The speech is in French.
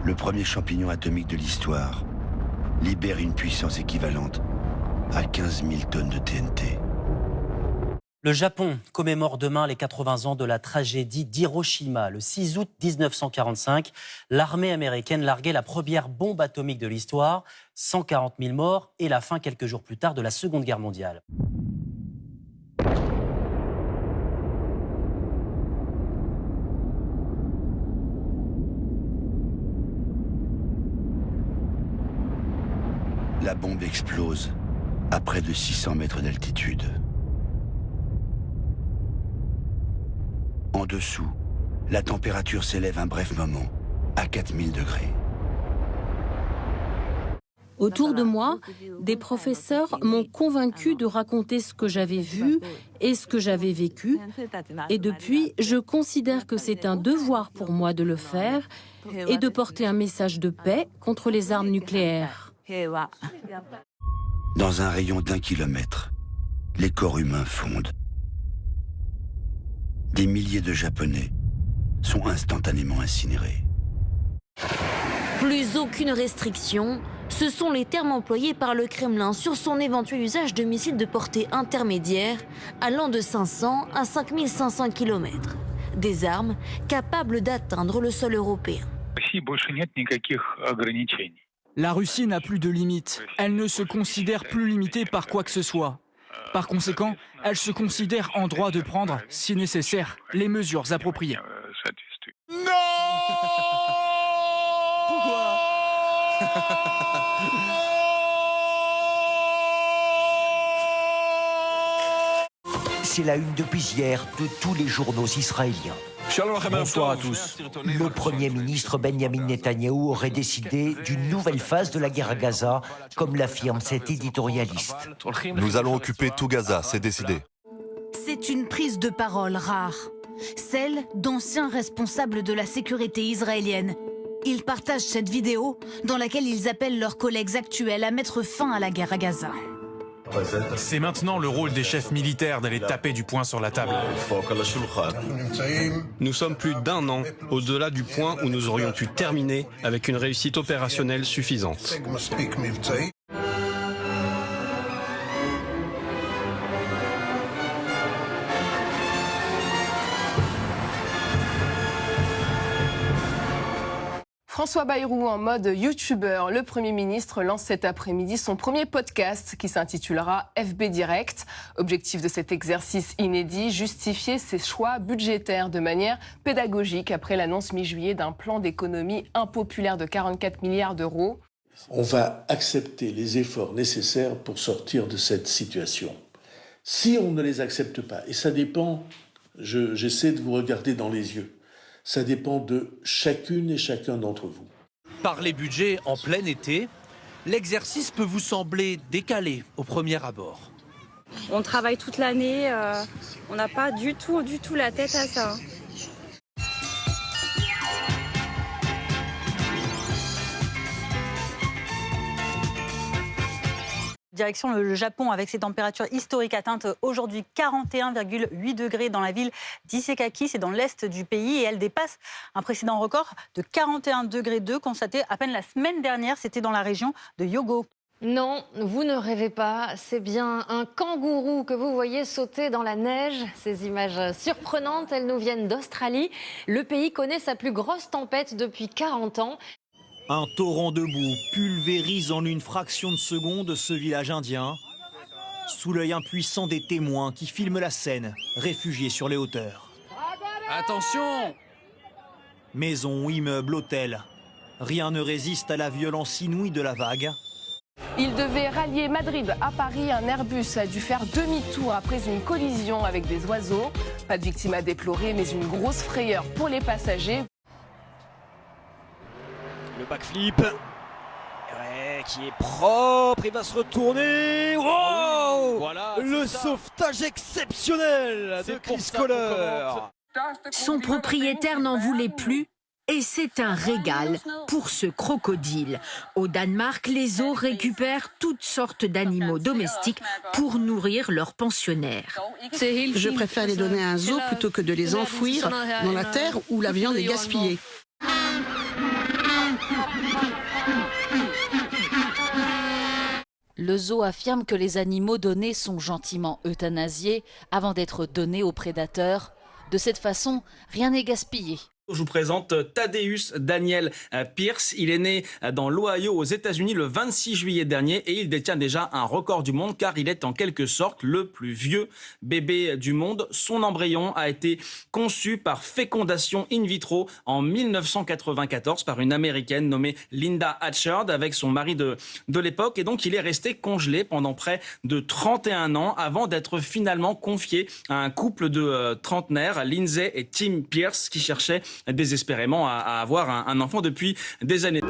le premier champignon atomique de l'histoire, libère une puissance équivalente à 15 000 tonnes de TNT. Le Japon commémore demain les 80 ans de la tragédie d'Hiroshima. Le 6 août 1945, l'armée américaine larguait la première bombe atomique de l'histoire, 140 000 morts et la fin quelques jours plus tard de la Seconde Guerre mondiale. La bombe explose à près de 600 mètres d'altitude. En dessous, la température s'élève un bref moment à 4000 degrés. Autour de moi, des professeurs m'ont convaincu de raconter ce que j'avais vu et ce que j'avais vécu. Et depuis, je considère que c'est un devoir pour moi de le faire et de porter un message de paix contre les armes nucléaires. Dans un rayon d'1 kilomètre, les corps humains fondent. Des milliers de Japonais sont instantanément incinérés. Plus aucune restriction, ce sont les termes employés par le Kremlin sur son éventuel usage de missiles de portée intermédiaire allant de 500 à 5500 km. Des armes capables d'atteindre le sol européen. La Russie n'a plus de limites. Elle ne se considère plus limitée par quoi que ce soit. Par conséquent, elle se considère en droit de prendre, si nécessaire, les mesures appropriées. Non. Pourquoi? C'est la une depuis hier de tous les journaux israéliens. Bonsoir à tous. Le Premier ministre Benjamin Netanyahou aurait décidé d'une nouvelle phase de la guerre à Gaza, comme l'affirme cet éditorialiste. Nous allons occuper tout Gaza, c'est décidé. C'est une prise de parole rare, celle d'anciens responsables de la sécurité israélienne. Ils partagent cette vidéo dans laquelle ils appellent leurs collègues actuels à mettre fin à la guerre à Gaza. C'est maintenant le rôle des chefs militaires d'aller taper du poing sur la table. Nous sommes plus d'1 an au-delà du point où nous aurions pu terminer avec une réussite opérationnelle suffisante. François Bayrou en mode youtubeur. Le Premier ministre lance cet après-midi son premier podcast qui s'intitulera FB Direct. Objectif de cet exercice inédit, justifier ses choix budgétaires de manière pédagogique après l'annonce mi-juillet d'un plan d'économie impopulaire de 44 milliards d'euros. On va accepter les efforts nécessaires pour sortir de cette situation. Si on ne les accepte pas, et ça dépend, j'essaie de vous regarder dans les yeux, ça dépend de chacune et chacun d'entre vous. Parler budget en plein été, l'exercice peut vous sembler décalé au premier abord. On travaille toute l'année, on n'a pas du tout la tête à ça. Direction le Japon avec ses températures historiques atteintes aujourd'hui 41,8 degrés dans la ville d'Isekaki, c'est dans l'est du pays et elle dépasse un précédent record de 41,2 degrés constaté à peine la semaine dernière, c'était dans la région de Hyogo. Non, vous ne rêvez pas, c'est bien un kangourou que vous voyez sauter dans la neige. Ces images surprenantes, elles nous viennent d'Australie. Le pays connaît sa plus grosse tempête depuis 40 ans. Un torrent de boue pulvérise en une fraction de seconde ce village indien, sous l'œil impuissant des témoins qui filment la scène, réfugiés sur les hauteurs. Attention! Maisons, immeubles, hôtels, rien ne résiste à la violence inouïe de la vague. Il devait rallier Madrid à Paris. Un Airbus a dû faire demi-tour après une collision avec des oiseaux. Pas de victimes à déplorer, mais une grosse frayeur pour les passagers. Le backflip qui est propre, il va se retourner. Wow, voilà, le sauvetage exceptionnel de Chris Kohler. Son propriétaire n'en voulait plus et c'est un régal pour ce crocodile. Au Danemark, les zoos récupèrent toutes sortes d'animaux domestiques pour nourrir leurs pensionnaires. Je préfère les donner à un zoo plutôt que de les enfouir dans la terre où la viande est gaspillée. Le zoo affirme que les animaux donnés sont gentiment euthanasiés avant d'être donnés aux prédateurs. De cette façon, rien n'est gaspillé. Je vous présente Thaddeus Daniel Pierce. Il est né dans l'Ohio aux États-Unis le 26 juillet dernier et il détient déjà un record du monde car il est en quelque sorte le plus vieux bébé du monde. Son embryon a été conçu par fécondation in vitro en 1994 par une Américaine nommée Linda Hatchard avec son mari de l'époque et donc il est resté congelé pendant près de 31 ans avant d'être finalement confié à un couple de trentenaires, Lindsay et Tim Pierce, qui cherchaient désespérément à avoir un enfant depuis des années.